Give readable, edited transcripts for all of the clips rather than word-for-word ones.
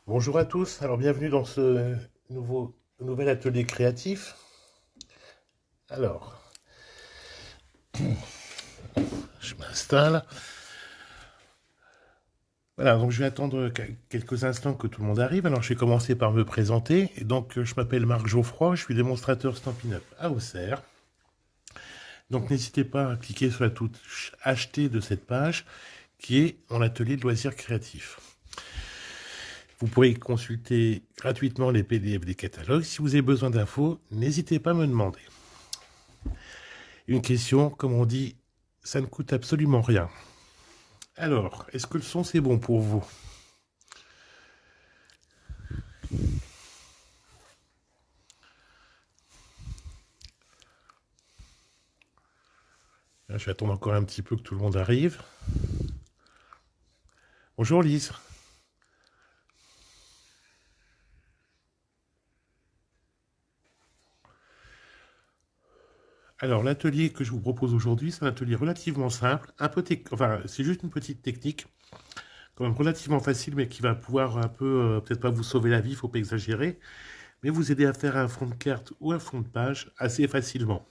Bonjour à tous, alors bienvenue dans ce nouvel atelier créatif. Alors, je m'installe. Voilà, donc je vais attendre quelques instants que tout le monde arrive. Alors, je vais commencer par me présenter. Et donc, je m'appelle Marc Geoffroy, je suis démonstrateur Stampin' Up à Auxerre. Donc, n'hésitez pas à cliquer sur la touche Acheter de cette page qui est mon atelier de loisirs créatifs. Vous pourrez consulter gratuitement les PDF des catalogues. Si vous avez besoin d'infos, n'hésitez pas à me demander. Une question, comme on dit, ça ne coûte absolument rien. Alors, est-ce que le son c'est bon pour vous? Là, je vais attendre encore un petit peu que tout le monde arrive. Bonjour Lise. Alors, l'atelier que je vous propose aujourd'hui, c'est un atelier relativement simple, enfin, c'est juste une petite technique, quand même relativement facile, mais qui va pouvoir un peu, peut-être pas vous sauver la vie, il ne faut pas exagérer, mais vous aider à faire un fond de carte ou un fond de page assez facilement.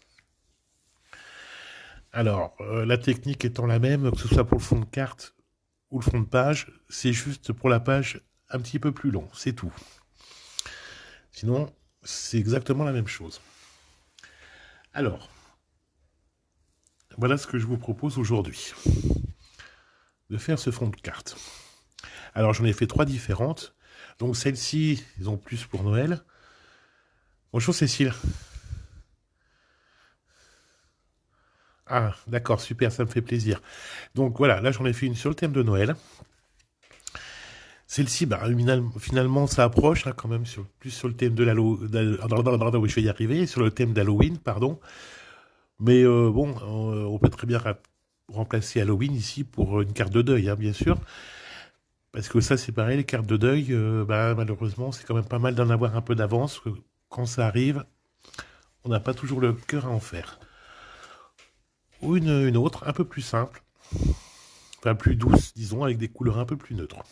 Alors, la technique étant la même, que ce soit pour le fond de carte ou le fond de page, c'est juste pour la page un petit peu plus long, c'est tout. Sinon, c'est exactement la même chose. Alors, voilà ce que je vous propose aujourd'hui. De faire ce fond de carte. Alors, j'en ai fait 3 différentes. Donc, celles-ci, ils ont plus pour Noël. Bonjour Cécile. Ah, d'accord, super, ça me fait plaisir. Donc voilà, là j'en ai fait une sur le thème de Noël. Celle-ci, finalement, ça approche quand même plus sur le thème de oui, je vais y arriver, sur le thème d'Halloween, pardon. Mais bon, on peut très bien remplacer Halloween ici pour une carte de deuil, bien sûr. Parce que ça, c'est pareil, les cartes de deuil, malheureusement, c'est quand même pas mal d'en avoir un peu d'avance. Quand ça arrive, on n'a pas toujours le cœur à en faire. Ou une autre, un peu plus simple, enfin plus douce, disons, avec des couleurs un peu plus neutres.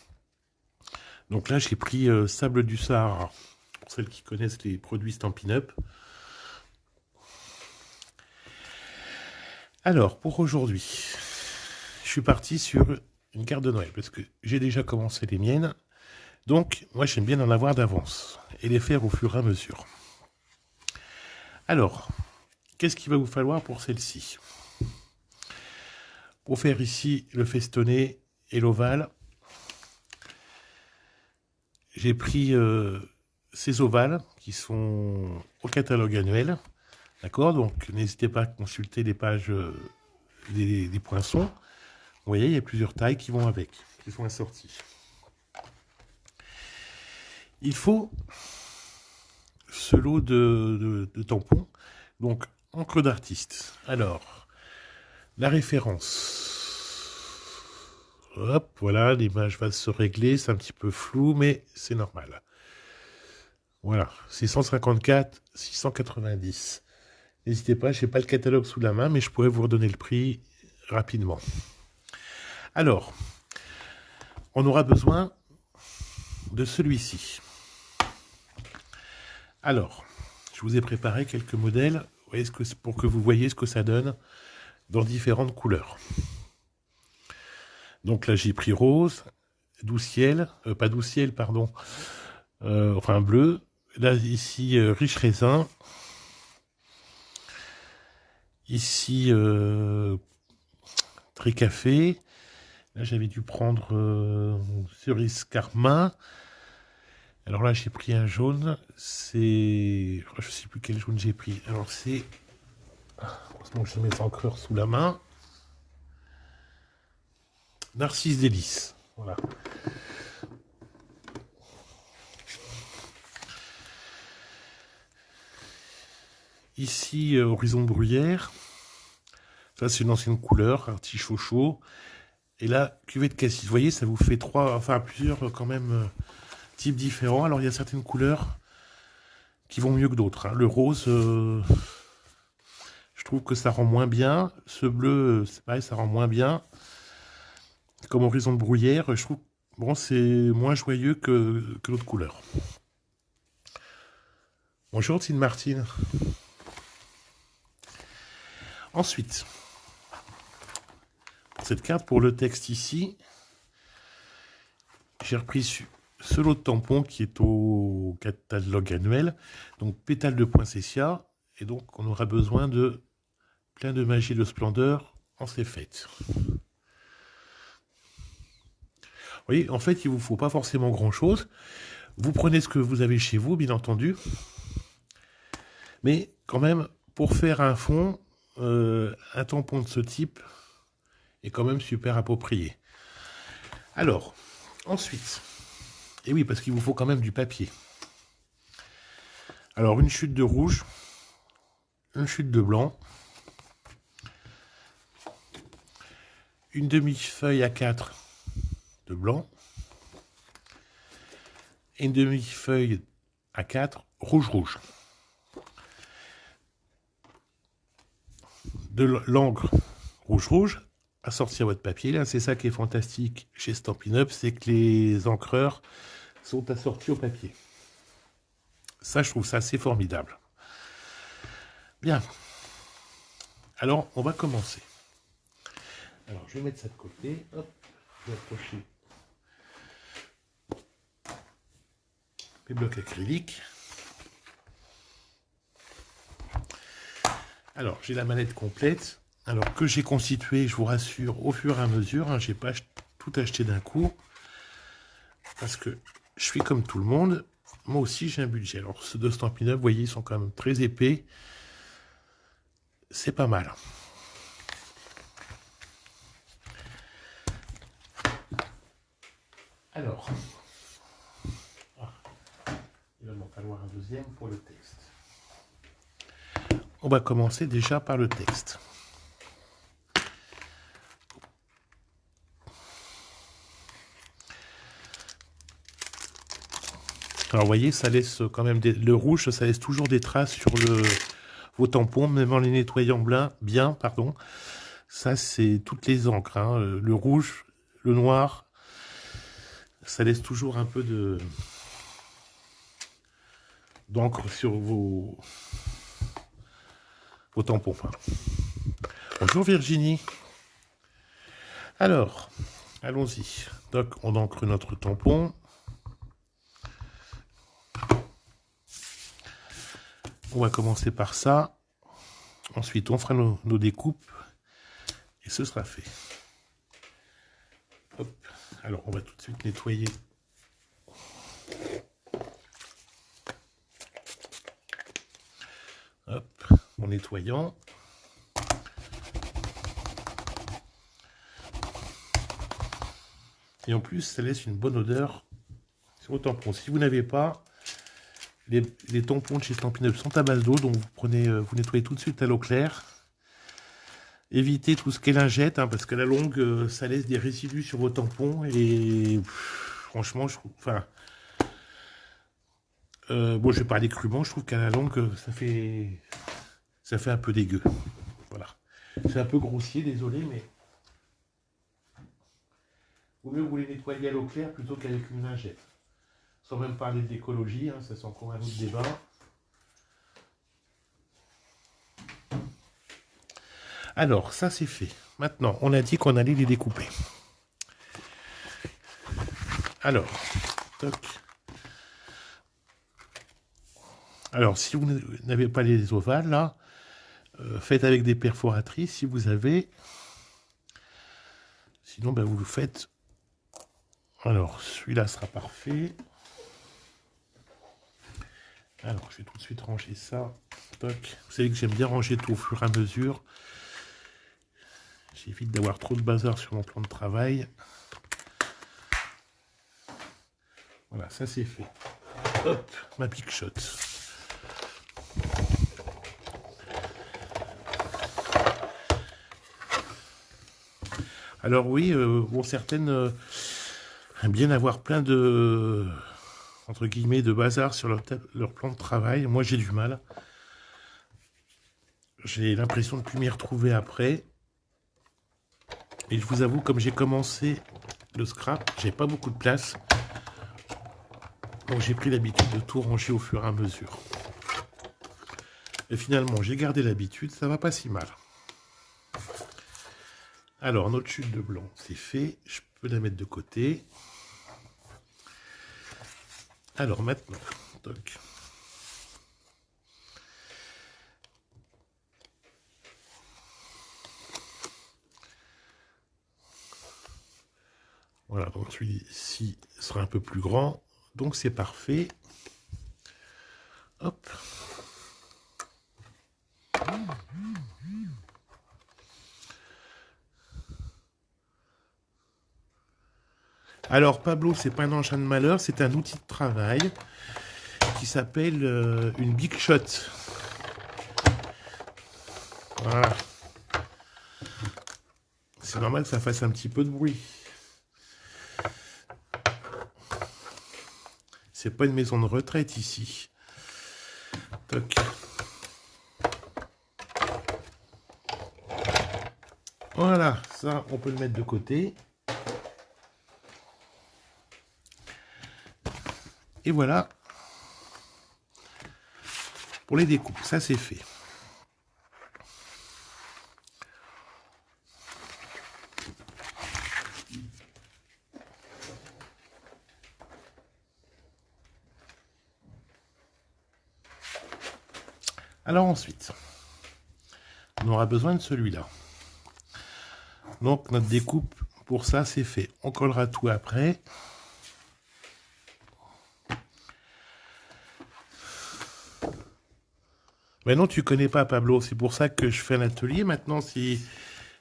Donc là, j'ai pris Sable du Sahara, pour celles qui connaissent les produits Stampin' Up. Alors, pour aujourd'hui, je suis parti sur une carte de Noël, parce que j'ai déjà commencé les miennes. Donc, moi, j'aime bien en avoir d'avance, et les faire au fur et à mesure. Alors, qu'est-ce qu'il va vous falloir pour celle-ci? Pour faire ici le festonnet et l'ovale, j'ai pris ces ovales qui sont au catalogue annuel. D'accord. Donc, n'hésitez pas à consulter les pages des poinçons. Vous voyez, il y a plusieurs tailles qui vont avec, qui sont assorties. Il faut ce lot de tampons. Donc, encre d'artiste. Alors, la référence. Hop, voilà, l'image va se régler. C'est un petit peu flou, mais c'est normal. Voilà, c'est 154, 690. N'hésitez pas, je n'ai pas le catalogue sous la main, mais je pourrais vous redonner le prix rapidement. Alors, on aura besoin de celui-ci. Alors, je vous ai préparé quelques modèles pour que vous voyez ce que ça donne dans différentes couleurs. Donc là, j'ai pris rose, doux ciel, pas doux ciel, pardon, enfin bleu. Là, ici, riche raisin. Ici, très café. Là, j'avais dû prendre cerise carmin. Alors là, j'ai pris un jaune. C'est... Je ne sais plus quel jaune j'ai pris. Alors c'est... Heureusement que j'ai mes encreurs sous la main. Narcisse délice. Voilà. Ici, horizon bruyère. Ça, c'est une ancienne couleur, artichaut chaud. Et là, cuvée de cassis. Vous voyez, ça vous fait plusieurs quand même types différents. Alors, il y a certaines couleurs qui vont mieux que d'autres. Le rose, je trouve que ça rend moins bien. Ce bleu, c'est pareil, ça rend moins bien. Comme horizon de bruyère, je trouve Bon, c'est moins joyeux que l'autre couleur. Bonjour, Tine Martine. Ensuite, cette carte pour le texte ici, j'ai repris ce lot de tampons qui est au catalogue annuel, donc pétale de poinsettia, et donc on aura besoin de plein de magie et de splendeur en ces fêtes. Vous voyez, en fait, il ne vous faut pas forcément grand-chose. Vous prenez ce que vous avez chez vous, bien entendu, mais quand même, pour faire un fond, un tampon de ce type est quand même super approprié. Alors, ensuite, et oui, parce qu'il vous faut quand même du papier. Alors, une chute de rouge, une chute de blanc, une demi-feuille A4 de blanc, et une demi-feuille A4 rouge-rouge. De l'encre rouge-rouge, assortie à votre papier. Là, c'est ça qui est fantastique chez Stampin' Up, c'est que les encreurs sont assortis au papier. Ça, je trouve ça assez formidable. Bien. Alors, on va commencer. Alors, je vais mettre ça de côté. Hop, je vais approcher mes blocs acryliques. Alors, j'ai la mallette complète. Alors, que j'ai constituée, je vous rassure, au fur et à mesure. Hein, je n'ai pas tout acheté d'un coup. Parce que je suis comme tout le monde. Moi aussi, j'ai un budget. Alors, ceux de Stampin' Up, vous voyez, ils sont quand même très épais. C'est pas mal. Alors, il va m'en falloir un deuxième pour le texte. On va commencer déjà par le texte. Alors, vous voyez, ça laisse quand même le rouge, ça laisse toujours des traces sur vos tampons, même en les nettoyant bien, pardon. Ça, c'est toutes les encres. Hein. Le rouge, le noir, ça laisse toujours un peu d'encre sur vos tampons. Enfin. Bonjour Virginie. Alors, allons-y. Donc, on encre notre tampon. On va commencer par ça. Ensuite, on fera nos découpes. Et ce sera fait. Hop. Alors, on va tout de suite nettoyer. Hop, en nettoyant. Et en plus, ça laisse une bonne odeur sur vos tampons. Si vous n'avez pas, les tampons de chez Stampin' Up sont à base d'eau, donc vous nettoyez tout de suite à l'eau claire. Évitez tout ce qu'est lingette, hein, parce qu'à la longue, ça laisse des résidus sur vos tampons. Et franchement, je trouve... Enfin, bon, je vais parler crûment, je trouve qu'à la longue, ça fait un peu dégueu. Voilà. C'est un peu grossier, désolé, mais... Vaut mieux vous les nettoyer à l'eau claire plutôt qu'avec une lingette. Sans même parler d'écologie, hein, ça c'est encore un autre débat. Alors, ça c'est fait. Maintenant, on a dit qu'on allait les découper. Alors, toc. Alors, si vous n'avez pas les ovales, là, faites avec des perforatrices si vous avez. Sinon, ben, vous le faites. Alors, celui-là sera parfait. Alors, je vais tout de suite ranger ça. Toc. Vous savez que j'aime bien ranger tout au fur et à mesure. J'évite d'avoir trop de bazar sur mon plan de travail. Voilà, ça c'est fait. Hop, ma Big Shot. Alors oui, bon, certaines aiment bien avoir plein de, entre guillemets, de bazar sur leur plan de travail. Moi, j'ai du mal. J'ai l'impression de ne plus m'y retrouver après. Et je vous avoue, comme j'ai commencé le scrap, j'ai pas beaucoup de place. Donc j'ai pris l'habitude de tout ranger au fur et à mesure. Et finalement, j'ai gardé l'habitude, ça va pas si mal. Alors, notre chute de blanc, c'est fait. Je peux la mettre de côté. Alors maintenant, toc. Voilà, donc celui-ci sera un peu plus grand. Donc c'est parfait. Hop. Alors Pablo, c'est pas un engin de malheur, c'est un outil de travail qui s'appelle une Big Shot. Voilà. C'est normal que ça fasse un petit peu de bruit. C'est pas une maison de retraite ici. Toc. Voilà, ça on peut le mettre de côté. Et voilà. Pour les découpes, ça c'est fait. Alors ensuite, on aura besoin de celui-là. Donc notre découpe, pour ça, c'est fait. On collera tout après. Mais non, tu connais pas Pablo, c'est pour ça que je fais un atelier. Maintenant, si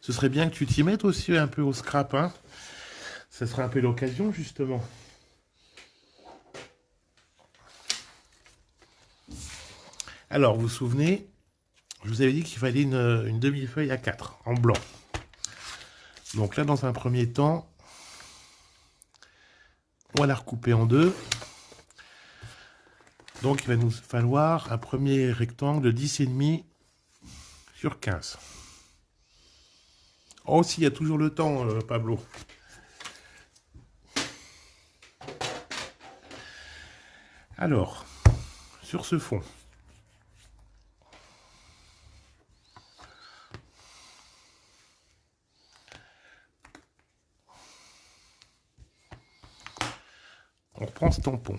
ce serait bien que tu t'y mettes aussi un peu au scrap, hein. Ça sera un peu l'occasion, justement. Alors, vous vous souvenez, je vous avais dit qu'il fallait une demi-feuille à 4 en blanc. Donc là, dans un premier temps, on va la recouper en deux. Donc il va nous falloir un premier rectangle de 10,5 sur 15. Oh, si, il y a toujours le temps, Pablo. Alors, sur ce fond, on reprend ce tampon.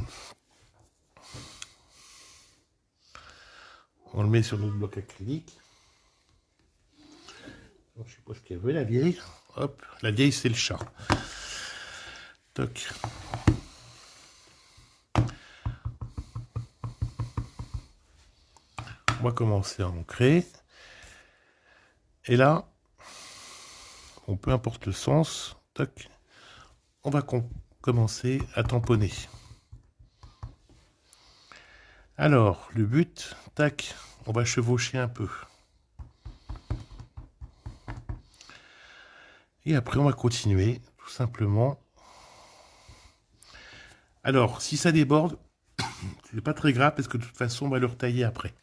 On le met sur notre bloc acrylique. Je sais pas ce qu'elle veut, la vieille. Hop, la vieille, c'est le chat. Toc. On va commencer à ancrer. Et là, peu importe le sens, toc, on va commencer à tamponner. Alors, le but, tac, on va chevaucher un peu. Et après, on va continuer, tout simplement. Alors, si ça déborde, c'est pas très grave, parce que de toute façon, on va le retailler après.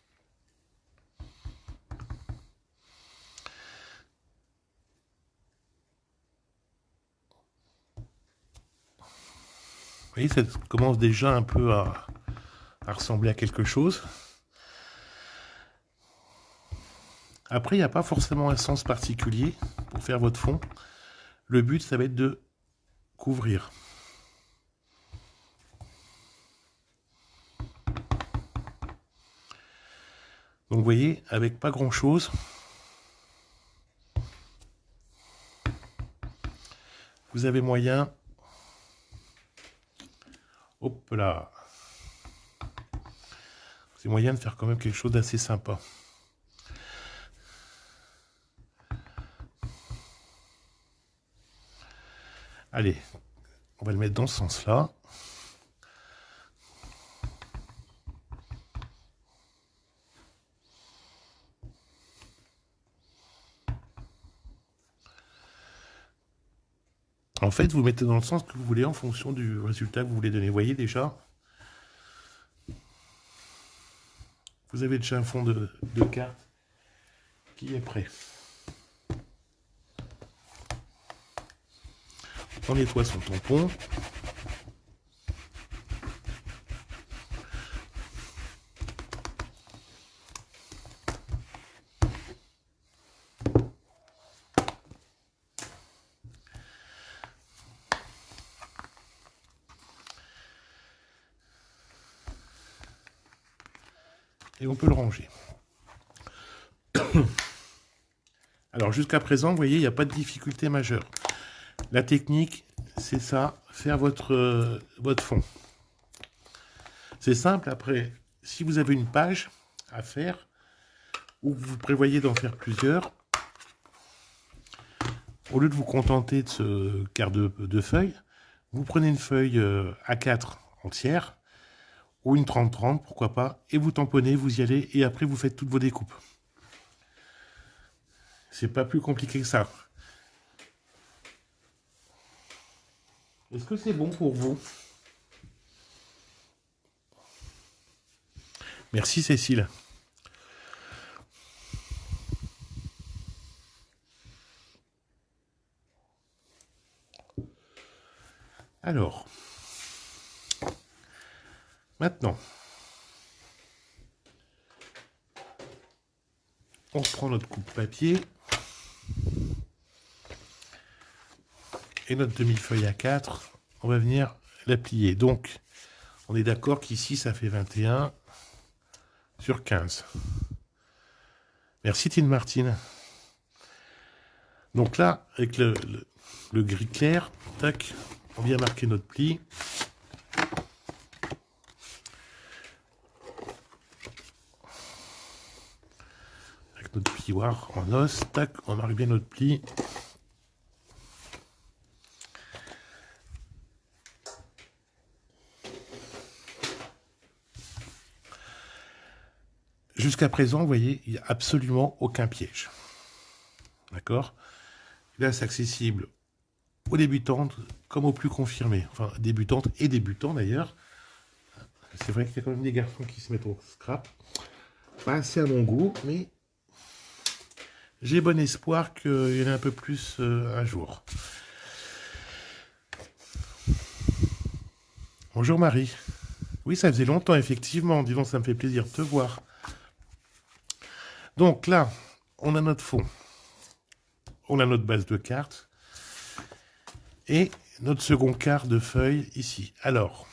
Vous voyez, ça commence déjà un peu à ressembler à quelque chose. Après, il n'y a pas forcément un sens particulier pour faire votre fond. Le but, ça va être de couvrir. Donc vous voyez, avec pas grand chose, vous avez moyen, hop là, c'est moyen de faire quand même quelque chose d'assez sympa. Allez, on va le mettre dans ce sens-là. En fait, vous mettez dans le sens que vous voulez en fonction du résultat que vous voulez donner. Vous voyez déjà, vous avez déjà un fond de carte qui est prêt. on nettoie son tampon. Et on peut le ranger. Alors jusqu'à présent, vous voyez, il n'y a pas de difficulté majeure. La technique, c'est ça, faire votre fond. C'est simple, après, si vous avez une page à faire, ou que vous prévoyez d'en faire plusieurs, au lieu de vous contenter de ce quart de feuille, vous prenez une feuille A4 entière, ou une 30-30, pourquoi pas, et vous tamponnez, vous y allez, et après vous faites toutes vos découpes. C'est pas plus compliqué que ça. Est-ce que c'est bon pour vous? Merci Cécile. Alors, maintenant, on reprend notre coupe-papier et notre demi-feuille A4, on va venir la plier. Donc, on est d'accord qu'ici, ça fait 21 sur 15. Merci Tine Martine. Donc là, avec le gris clair, tac, on vient marquer notre pli. Avec notre plioir en os, tac, on marque bien notre pli. Jusqu'à présent, vous voyez, il n'y a absolument aucun piège. D'accord? Là, c'est accessible aux débutantes comme aux plus confirmés. Enfin, débutantes et débutants d'ailleurs. C'est vrai qu'il y a quand même des garçons qui se mettent au scrap. Pas assez à mon goût, mais j'ai bon espoir qu'il y en ait un peu plus un jour. Bonjour Marie. Oui, ça faisait longtemps, effectivement. Dis donc, ça me fait plaisir de te voir. Donc là, on a notre fond. On a notre base de cartes. Et notre second quart de feuille ici. Alors,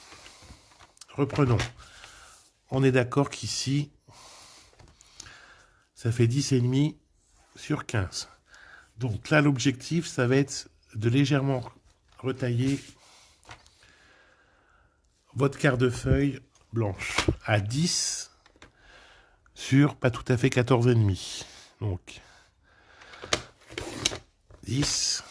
reprenons. On est d'accord qu'ici, ça fait 10,5 sur 15. Donc là, l'objectif, ça va être de légèrement retailler votre quart de feuille blanche à 10 sur pas tout à fait 14,5. Donc, 10.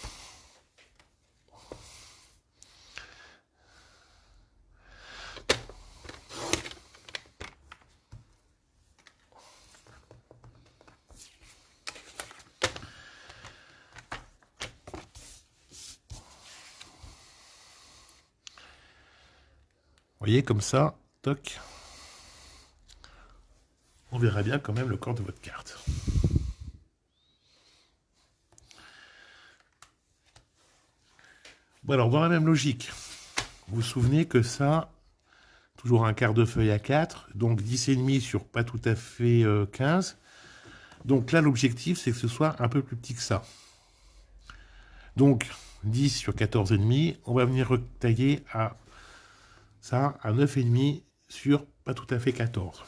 Vous voyez, comme ça, toc, on verra bien quand même le corps de votre carte. Bon, alors, dans la même logique, vous vous souvenez que ça, toujours un quart de feuille à 4, donc 10,5 sur pas tout à fait 15. Donc là, l'objectif, c'est que ce soit un peu plus petit que ça. Donc, 10 sur 14,5, on va venir retailler à ça, à 9,5 sur pas tout à fait 14.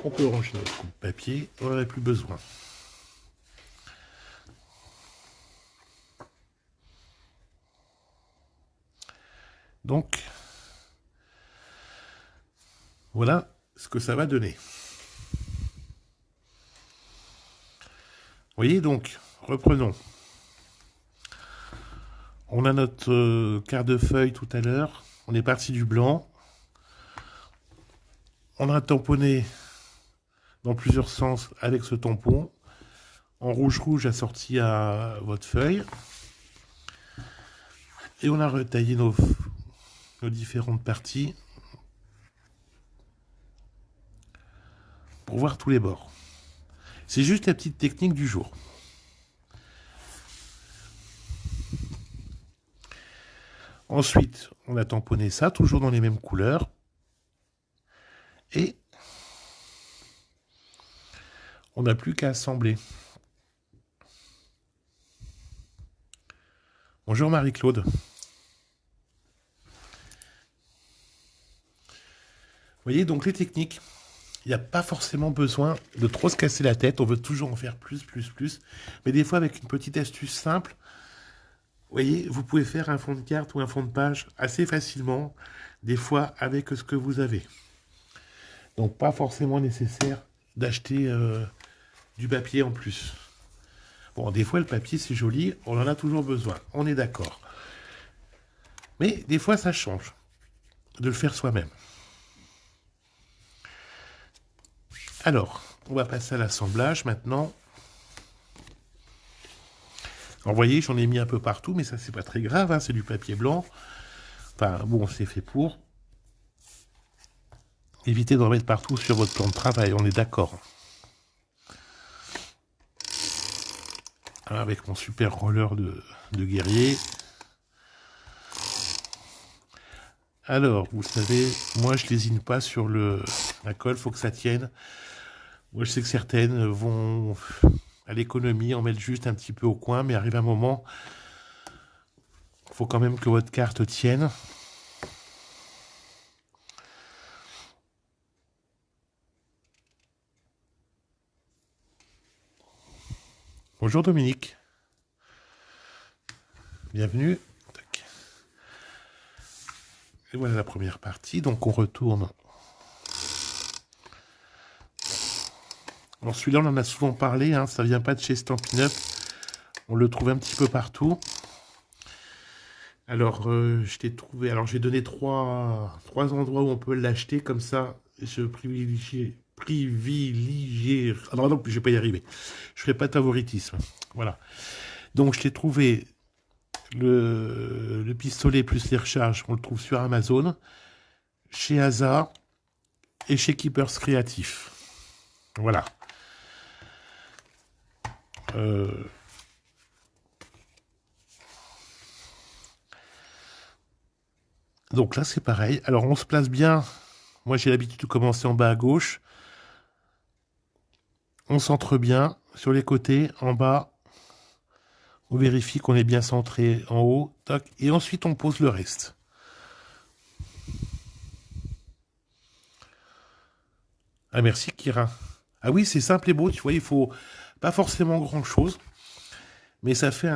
On peut ranger notre coupe-papier, on n'en a plus besoin. Donc, voilà ce que ça va donner. Vous voyez donc, reprenons. On a notre quart de feuille tout à l'heure. On est parti du blanc. On a tamponné dans plusieurs sens avec ce tampon. En rouge assorti à votre feuille. Et on a retaillé nos différentes parties pour voir tous les bords. C'est juste la petite technique du jour. Ensuite, on a tamponné ça, toujours dans les mêmes couleurs. Et on n'a plus qu'à assembler. Bonjour Marie-Claude. Vous voyez, donc les techniques, il n'y a pas forcément besoin de trop se casser la tête. On veut toujours en faire plus. Mais des fois, avec une petite astuce simple, vous voyez, vous pouvez faire un fond de carte ou un fond de page assez facilement, des fois avec ce que vous avez. Donc pas forcément nécessaire d'acheter du papier en plus. Bon, des fois le papier c'est joli, on en a toujours besoin, on est d'accord. Mais des fois ça change de le faire soi-même. Alors, on va passer à l'assemblage maintenant. Alors, vous voyez, j'en ai mis un peu partout, mais ça, c'est pas très grave, hein, c'est du papier blanc. Enfin, bon, c'est fait pour. Évitez d'en mettre partout sur votre plan de travail, on est d'accord. Avec mon super roller de guerrier. Alors, vous savez, moi, je lésine pas sur la colle, faut que ça tienne. Moi, je sais que certaines vont à l'économie, en mettre juste un petit peu au coin, mais arrive un moment, il faut quand même que votre carte tienne. Bonjour Dominique. Bienvenue. Tac. Et voilà la première partie, donc on retourne. Alors celui-là, on en a souvent parlé, hein, ça vient pas de chez Stampin' Up. On le trouve un petit peu partout. Alors, je t'ai trouvé. Alors, j'ai donné trois endroits où on peut l'acheter. Comme ça, je privilégie. Ah non, je vais pas y arriver. Je ferai pas de favoritisme. Voilà. Donc, je t'ai trouvé le pistolet plus les recharges. On le trouve sur Amazon, chez Asa et chez Keepers Creatif. Voilà. Donc là, c'est pareil. Alors, on se place bien. Moi, j'ai l'habitude de commencer en bas à gauche. On centre bien sur les côtés, en bas. On vérifie qu'on est bien centré en haut. Tac, et ensuite, on pose le reste. Ah, merci, Kira. Ah oui, c'est simple et beau. Tu vois, il faut pas forcément grand-chose. Mais ça fait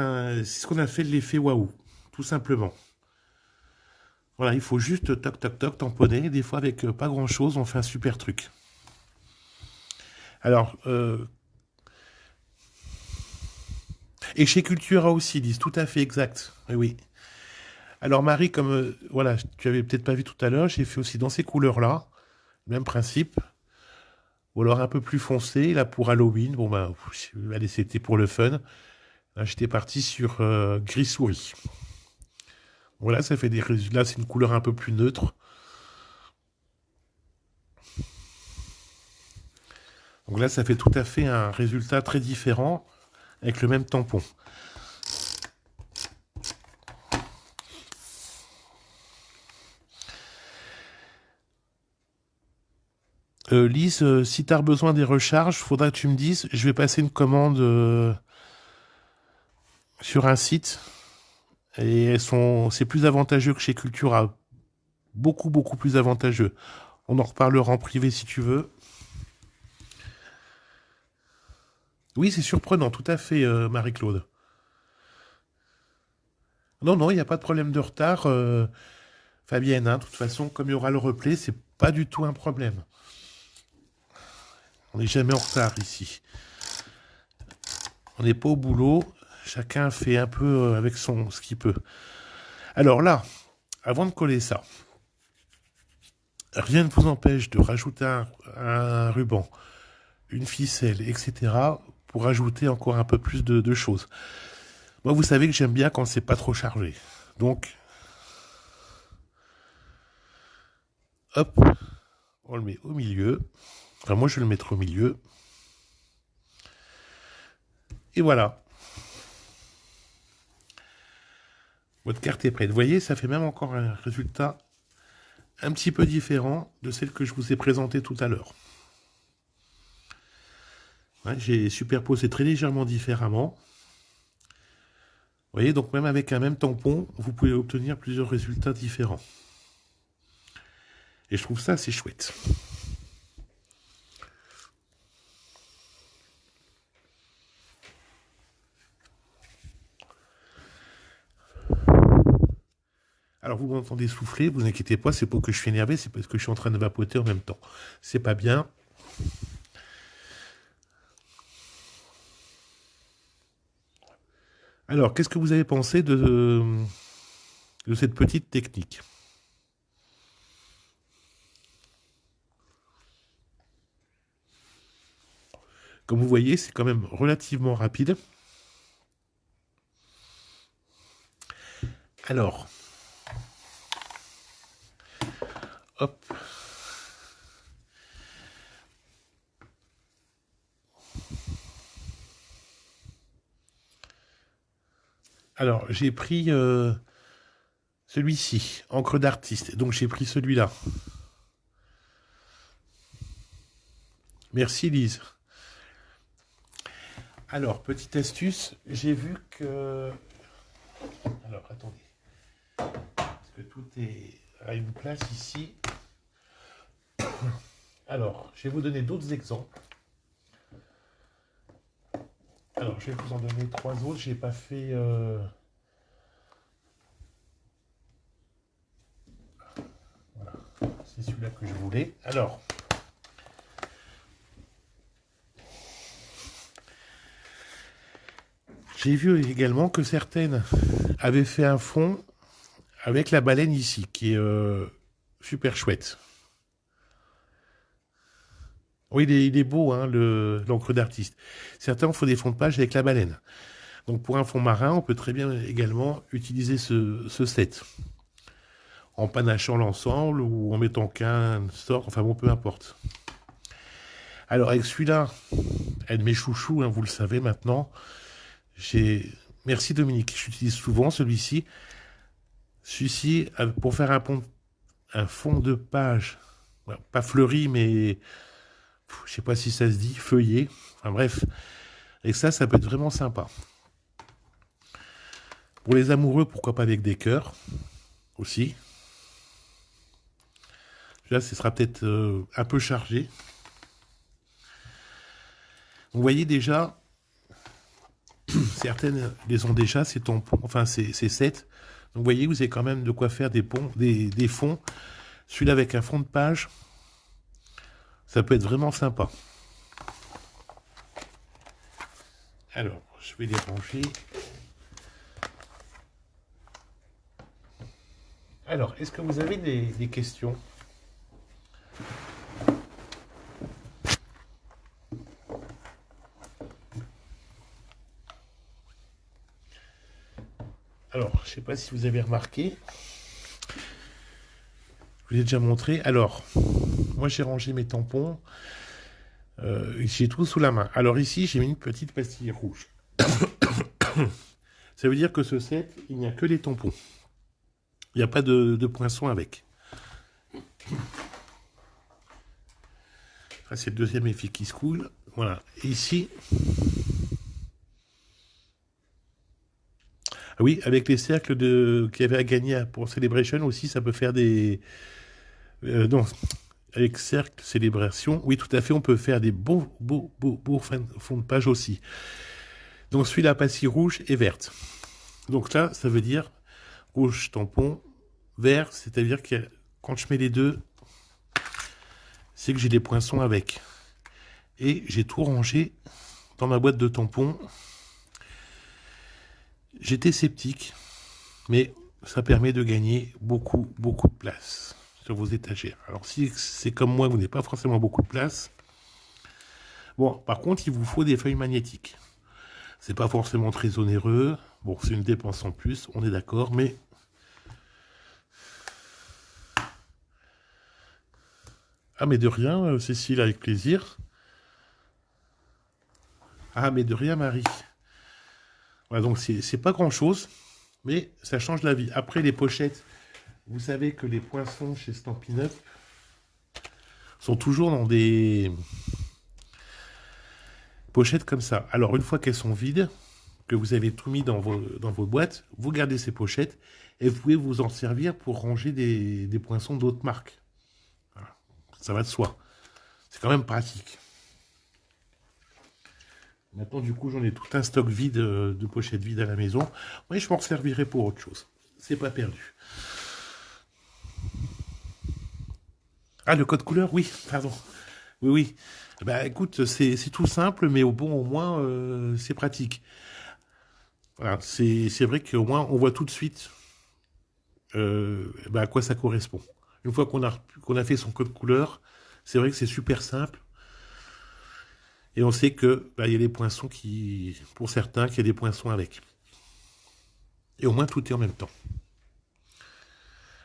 c'est ce qu'on a fait de l'effet waouh. Tout simplement. Voilà, il faut juste toc, toc, toc, tamponner. Des fois, avec pas grand-chose, on fait un super truc. Alors, et chez Cultura aussi, ils disent tout à fait exact. Oui, oui. Alors, Marie, comme, voilà, tu avais peut-être pas vu tout à l'heure, j'ai fait aussi dans ces couleurs-là. Même principe. Ou alors un peu plus foncé, là, pour Halloween. Bon, ben, allez, c'était pour le fun. Là, j'étais parti sur gris souris. Voilà, ça fait des résultats. Là, c'est une couleur un peu plus neutre. Donc là, ça fait tout à fait un résultat très différent avec le même tampon. Lise, si tu as besoin des recharges, faudra que tu me dises. Je vais passer une commande sur un site. Et c'est plus avantageux que chez Cultura. Beaucoup, beaucoup plus avantageux. On en reparlera en privé si tu veux. Oui, c'est surprenant, tout à fait, Marie-Claude. Non, non, il n'y a pas de problème de retard, Fabienne. Hein. De toute façon, comme il y aura le replay, c'est pas du tout un problème. On n'est jamais en retard ici. On n'est pas au boulot. Chacun fait un peu avec ce qu'il peut. Alors là, avant de coller ça, rien ne vous empêche de rajouter un ruban, une ficelle, etc. pour ajouter encore un peu plus de choses. Moi, vous savez que j'aime bien quand c'est pas trop chargé. Donc, hop, on le met au milieu. Enfin, moi, je vais le mettre au milieu. Et voilà. Votre carte est prête. Vous voyez, ça fait même encore un résultat un petit peu différent de celle que je vous ai présentée tout à l'heure. Ouais, j'ai superposé très légèrement différemment. Vous voyez, donc même avec un même tampon, vous pouvez obtenir plusieurs résultats différents. Et je trouve ça assez chouette. Alors vous m'entendez souffler, vous inquiétez pas, c'est pas que je suis énervé, c'est parce que je suis en train de vapoter en même temps. C'est pas bien. Alors, qu'est-ce que vous avez pensé de cette petite technique? Comme vous voyez, c'est quand même relativement rapide. Alors, hop. Alors, j'ai pris celui-ci, encre d'artiste. Donc, j'ai pris celui-là. Merci, Lise. Alors, petite astuce, j'ai vu que... Alors, attendez. Parce que tout est à une place ici. Alors, je vais vous donner d'autres exemples. Alors, je vais vous en donner 3 autres. J'ai pas fait... Voilà, c'est celui-là que je voulais. Alors, j'ai vu également que certaines avaient fait un fond avec la baleine ici, qui est super chouette. Oui, il est beau, hein, l'encre d'artiste. Certains font des fonds de page avec la baleine. Donc pour un fond marin, on peut très bien également utiliser ce set. En panachant l'ensemble ou en mettant qu'un sort, enfin bon, peu importe. Alors avec celui-là, un de mes chouchous, hein, vous le savez maintenant, Merci Dominique, j'utilise souvent celui-ci. Celui-ci, pour faire un fond de page, pas fleuri, mais je sais pas si ça se dit, feuillé, enfin bref. Et ça peut être vraiment sympa. Pour les amoureux, pourquoi pas avec des cœurs aussi. Là, ce sera peut-être un peu chargé. Vous voyez déjà, certaines les ont déjà, ces tampons, enfin ces sets. Donc vous voyez, vous avez quand même de quoi faire des fonds. Celui-là avec un fond de page, ça peut être vraiment sympa. Alors, je vais les ranger. Alors, est-ce que vous avez des questions? Alors, je ne sais pas si vous avez remarqué. Je vous ai déjà montré. Alors, moi j'ai rangé mes tampons. J'ai tout sous la main. Alors ici, j'ai mis une petite pastille rouge. Ça veut dire que ce set, il n'y a que les tampons. Il n'y a pas de poinçon avec. Ça, c'est le deuxième effet qui se coule. Voilà. Et ici... Ah oui, avec les cercles qu'il y avait à gagner pour Celebration aussi, ça peut faire des... non, avec cercle, célébration, oui, tout à fait, on peut faire des beaux fonds de page aussi. Donc celui-là, pastille rouge et verte. Donc là, ça veut dire rouge tampon, vert, c'est-à-dire que quand je mets les deux, c'est que j'ai des poinçons avec. Et j'ai tout rangé dans ma boîte de tampons. J'étais sceptique, mais ça permet de gagner beaucoup de place. sur vos étagères. Alors si c'est comme moi, vous n'avez pas forcément beaucoup de place. Bon, par contre, il vous faut des feuilles magnétiques. C'est pas forcément très onéreux. Bon, c'est une dépense en plus, on est d'accord, mais... Ah, mais de rien, Cécile, avec plaisir. Ah, mais de rien, Marie. Voilà, donc c'est pas grand-chose, mais ça change la vie. Après, les pochettes, vous savez que les poinçons chez Stampin' Up sont toujours dans des pochettes comme ça. Alors, une fois qu'elles sont vides, que vous avez tout mis dans vos boîtes, vous gardez ces pochettes et vous pouvez vous en servir pour ranger des poinçons d'autres marques. Voilà. Ça va de soi. C'est quand même pratique. Maintenant, du coup, j'en ai tout un stock vide de pochettes vides à la maison. Oui, je m'en servirai pour autre chose. C'est pas perdu. Ah, le code couleur, oui, pardon. Oui, oui. Bah écoute, c'est tout simple, mais au moins, c'est pratique. Voilà, c'est vrai qu'au moins, on voit tout de suite à quoi ça correspond. Une fois qu'on a fait son code couleur, c'est vrai que c'est super simple. Et on sait que il y a des poinçons pour certains, qu'il y a des poinçons avec. Et au moins, tout est en même temps.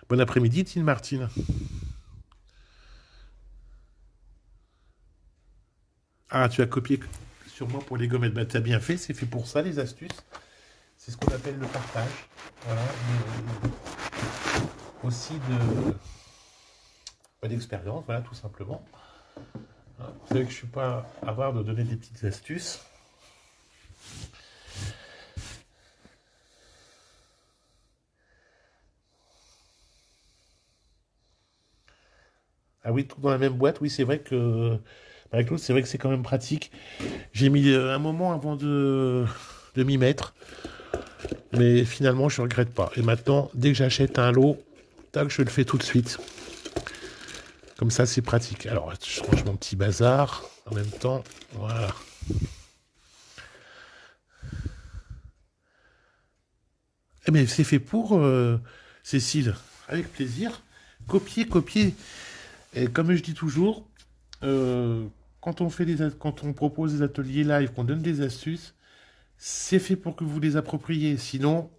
Bon après-midi, Tine Martine. Ah, tu as copié sur moi pour les gommettes. Bah, t'as bien fait, c'est fait pour ça, les astuces. C'est ce qu'on appelle le partage. Voilà. Aussi d'expérience, voilà, tout simplement. Vous savez que je ne suis pas avare de donner des petites astuces. Ah oui, tout dans la même boîte, oui, c'est vrai que... Avec l'autre, c'est vrai que c'est quand même pratique. J'ai mis un moment avant de m'y mettre. Mais finalement, je ne regrette pas. Et maintenant, dès que j'achète un lot, tac, je le fais tout de suite. Comme ça, c'est pratique. Alors, je range mon petit bazar en même temps. Voilà. Eh bien, c'est fait pour Cécile. Avec plaisir. Copier, copier. Et comme je dis toujours, quand quand on propose des ateliers live, qu'on donne des astuces, c'est fait pour que vous les appropriez. Sinon,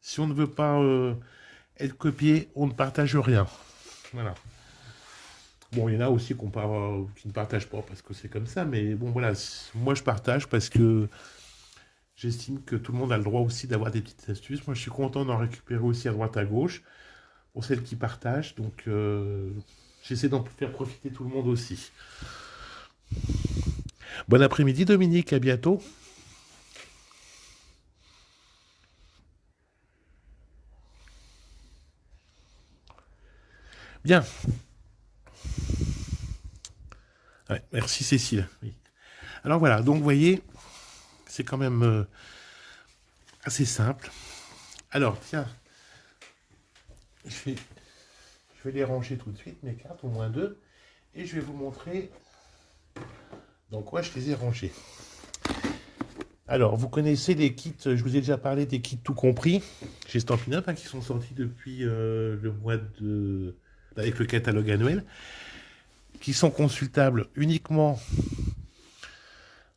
si on ne veut pas être copié, on ne partage rien. Voilà. Bon, il y en a aussi qui ne partagent pas parce que c'est comme ça, mais bon, voilà. Moi, je partage parce que j'estime que tout le monde a le droit aussi d'avoir des petites astuces. Moi, je suis content d'en récupérer aussi à droite à gauche pour celles qui partagent. Donc, j'essaie d'en faire profiter tout le monde aussi. Bon après-midi, Dominique. À bientôt. Bien. Ouais, merci, Cécile. Oui. Alors voilà, donc vous voyez, c'est quand même assez simple. Alors, tiens, je vais les ranger tout de suite, mes cartes, au moins deux, et je vais vous montrer dans quoi je les ai rangées. Alors, vous connaissez les kits, je vous ai déjà parlé des kits tout compris chez Stampin' Up, qui sont sortis depuis le mois de... avec le catalogue annuel, qui sont consultables uniquement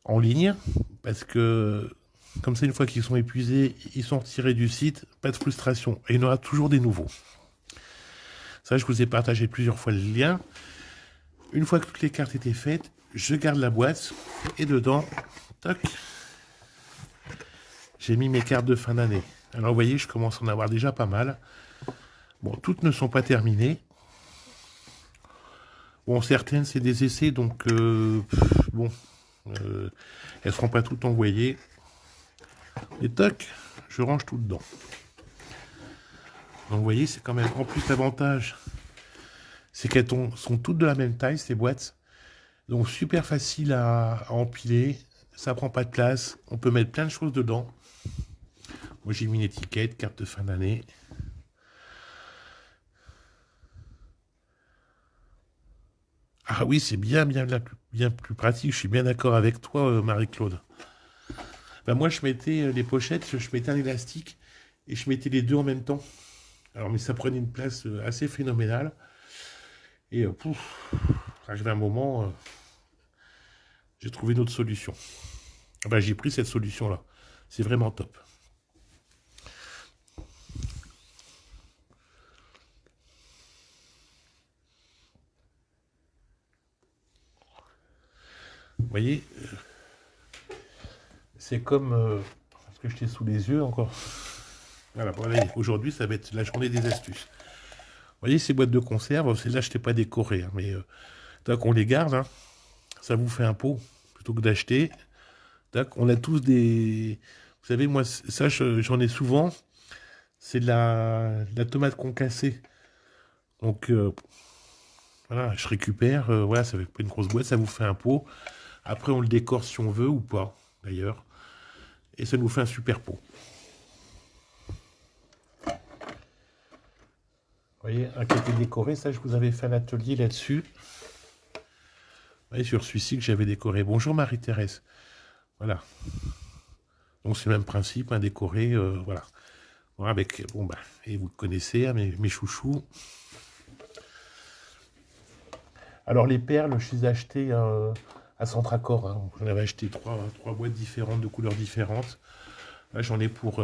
en ligne, parce que comme ça, une fois qu'ils sont épuisés, ils sont retirés du site, pas de frustration, et il y en aura toujours des nouveaux. Ça, je vous ai partagé plusieurs fois le lien. Une fois que toutes les cartes étaient faites, je garde la boîte, et dedans, toc, j'ai mis mes cartes de fin d'année. Alors, vous voyez, je commence à en avoir déjà pas mal. Bon, toutes ne sont pas terminées. Bon, certaines, c'est des essais, donc, bon, elles ne seront pas toutes envoyées. Et toc, je range tout dedans. Donc vous voyez, c'est quand même, en plus l'avantage, c'est qu'elles sont toutes de la même taille, ces boîtes. Donc super facile à empiler, ça prend pas de place, on peut mettre plein de choses dedans. Moi j'ai mis une étiquette, carte de fin d'année. Ah oui, c'est bien plus pratique, je suis bien d'accord avec toi, Marie-Claude. Ben moi je mettais les pochettes, je mettais un élastique et je mettais les deux en même temps. Alors mais ça prenait une place assez phénoménale. Et arrivé un moment, j'ai trouvé une autre solution. Ah ben, j'ai pris cette solution-là. C'est vraiment top. Vous voyez, c'est comme ce que je t'ai sous les yeux encore. Voilà, bon, allez, aujourd'hui, ça va être la journée des astuces. Vous voyez, ces boîtes de conserve, celles-là, je t'ai pas décoré, hein, mais tac, on les garde, hein, ça vous fait un pot plutôt que d'acheter. Tac, on a tous des. Vous savez, moi, ça, j'en ai souvent. C'est de la tomate concassée. Donc, voilà, je récupère. Voilà, ça fait pas une grosse boîte, ça vous fait un pot. Après, on le décore si on veut ou pas, d'ailleurs. Et ça nous fait un super pot. Vous voyez, un qui a été décoré, ça, je vous avais fait un atelier là-dessus. Vous voyez, sur celui-ci que j'avais décoré. Bonjour Marie-Thérèse. Voilà. Donc, c'est le même principe, un décoré, voilà. Voilà, avec, bon, bah, et vous le connaissez, hein, mes chouchous. Alors, les perles, je les ai achetées à Centracor. Hein. J'en avais acheté trois boîtes différentes, de couleurs différentes. Là, j'en ai pour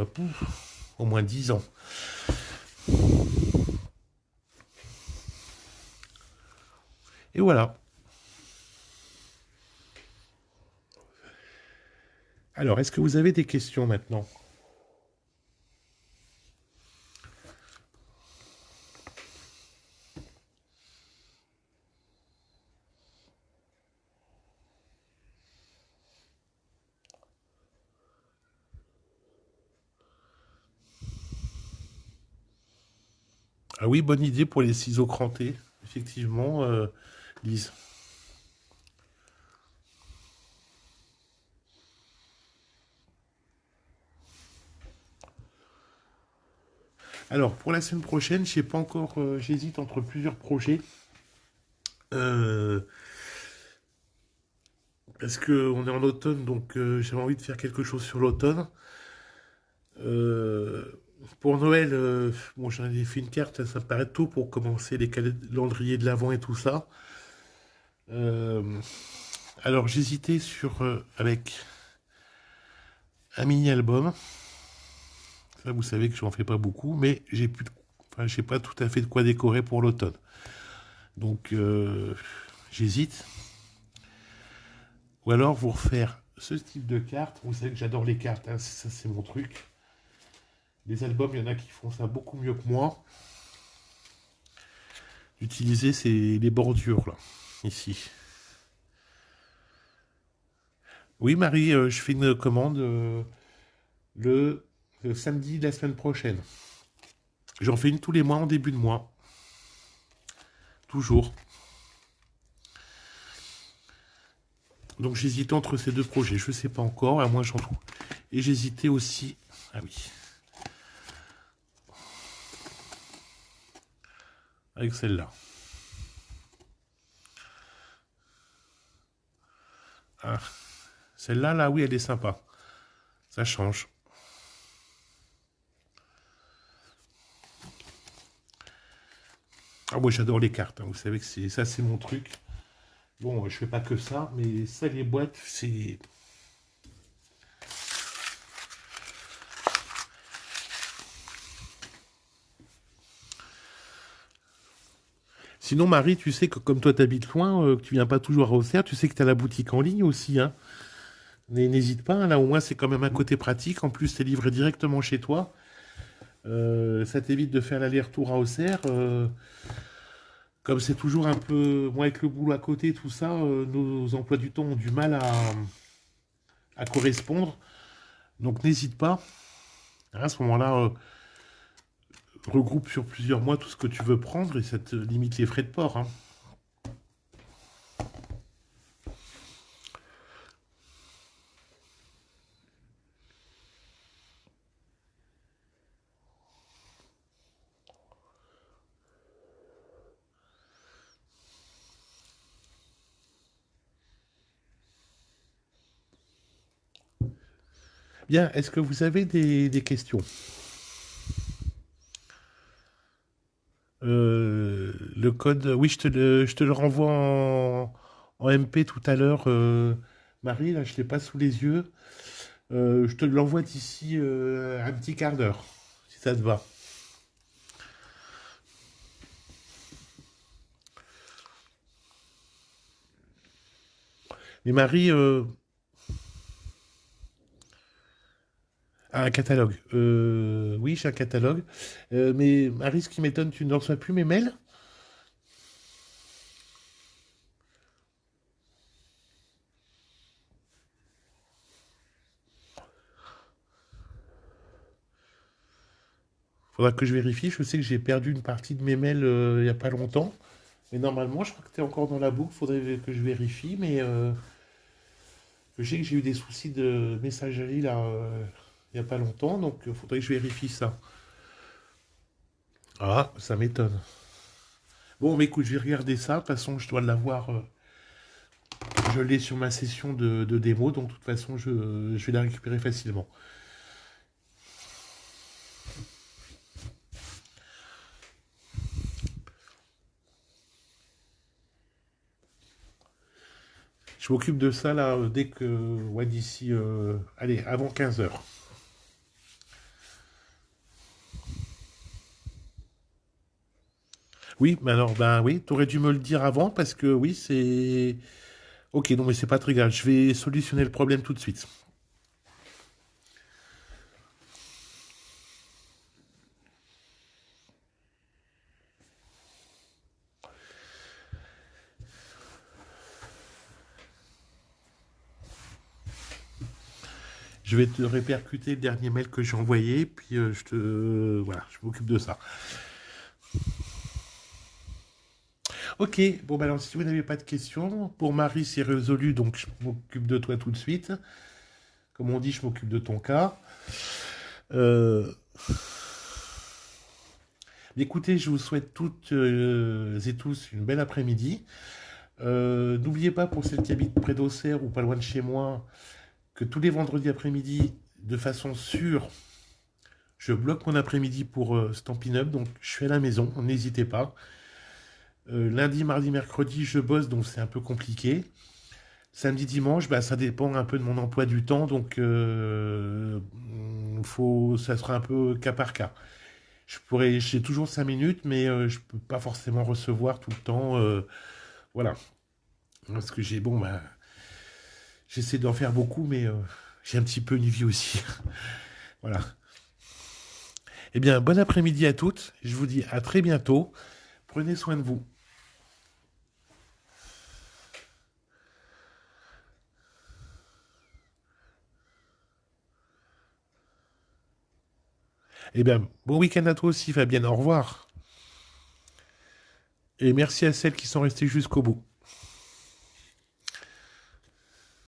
au moins 10 ans. Et voilà. Alors, est-ce que vous avez des questions maintenant? Ah oui, bonne idée pour les ciseaux crantés. Effectivement, Lise. Alors, pour la semaine prochaine, je sais pas encore, j'hésite entre plusieurs projets. Euh, Parce qu'on est en automne, donc j'avais envie de faire quelque chose sur l'automne. Euh, pour Noël, bon, j'en ai fait une carte, ça me paraît tôt pour commencer les calendriers de l'Avent et tout ça. Euh, alors j'hésitais avec un mini-album. Ça, vous savez que j'en fais pas beaucoup, mais enfin, j'ai pas tout à fait de quoi décorer pour l'automne. Donc j'hésite. Ou alors vous refaire ce type de carte. Vous savez que j'adore les cartes, hein, ça c'est mon truc. Les albums, il y en a qui font ça beaucoup mieux que moi. D'utiliser les bordures là, ici. Oui, Marie, je fais une commande le, le samedi de la semaine prochaine. J'en fais une tous les mois en début de mois. Toujours. Donc j'hésitais entre ces deux projets. Je ne sais pas encore, à moins j'en trouve. Et j'hésitais aussi. Ah oui. Avec celle-là. Ah. Celle-là, là, oui, elle est sympa. Ça change. Ah, moi j'adore les cartes, hein. Vous savez que ça, c'est mon truc. Bon, je fais pas que ça, mais ça, les boîtes, c'est. Sinon, Marie, tu sais que comme toi t'habites loin, que tu viens pas toujours à Auxerre, tu sais que tu as la boutique en ligne aussi, hein. N'hésite pas, hein, là au moins c'est quand même un côté pratique. En plus, c'est livré directement chez toi. Ça t'évite de faire l'aller-retour à Auxerre. Comme c'est toujours un peu, moi avec le boulot à côté, tout ça, nos emplois du temps ont du mal à correspondre. Donc n'hésite pas. À ce moment-là, regroupe sur plusieurs mois tout ce que tu veux prendre et ça te limite les frais de port, hein. Bien, est-ce que vous avez des questions? le code, oui, je te le renvoie en MP tout à l'heure, Marie, là, je ne l'ai pas sous les yeux. Je te l'envoie d'ici un petit quart d'heure, si ça te va. Mais Marie, a un catalogue. Oui, j'ai un catalogue. Mais Marie, ce qui m'étonne, tu ne reçois plus mes mails? Faudra que je vérifie. Je sais que j'ai perdu une partie de mes mails il n'y a pas longtemps. Mais normalement, je crois que tu es encore dans la boucle. Faudrait que je vérifie. Mais je sais que j'ai eu des soucis de messagerie là, il n'y a pas longtemps. Donc, il faudrait que je vérifie ça. Ah, ça m'étonne. Bon, mais écoute, je vais regarder ça. De toute façon, je dois l'avoir. Je l'ai sur ma session de démo. Donc, de toute façon, je vais la récupérer facilement. Je m'occupe de ça là dès que. Ouais, d'ici. Allez, avant 15 heures. Oui, mais alors, ben oui, t'aurais dû me le dire avant parce que oui, c'est. Ok, non, mais c'est pas très grave. Je vais solutionner le problème tout de suite. Je vais te répercuter le dernier mail que j'ai envoyé, puis je te. Voilà, je m'occupe de ça. Ok, bon, ben alors, si vous n'avez pas de questions, pour Marie, c'est résolu, donc je m'occupe de toi tout de suite. Comme on dit, je m'occupe de ton cas. Euh, Écoutez, je vous souhaite toutes et tous une belle après-midi. N'oubliez pas, pour celles qui habitent près d'Auxerre ou pas loin de chez moi, que tous les vendredis après-midi, de façon sûre, je bloque mon après-midi pour Stampin' Up, donc je suis à la maison, n'hésitez pas. Lundi, mardi, mercredi, je bosse, donc c'est un peu compliqué. Samedi, dimanche, bah, ça dépend un peu de mon emploi du temps, donc ça sera un peu cas par cas. J'ai toujours 5 minutes, mais je peux pas forcément recevoir tout le temps. Voilà. Parce que bon, bah, j'essaie d'en faire beaucoup, mais j'ai un petit peu une vie aussi. Voilà. Eh bien, bon après-midi à toutes. Je vous dis à très bientôt. Prenez soin de vous. Eh bien, bon week-end à toi aussi, Fabienne. Au revoir. Et merci à celles qui sont restées jusqu'au bout.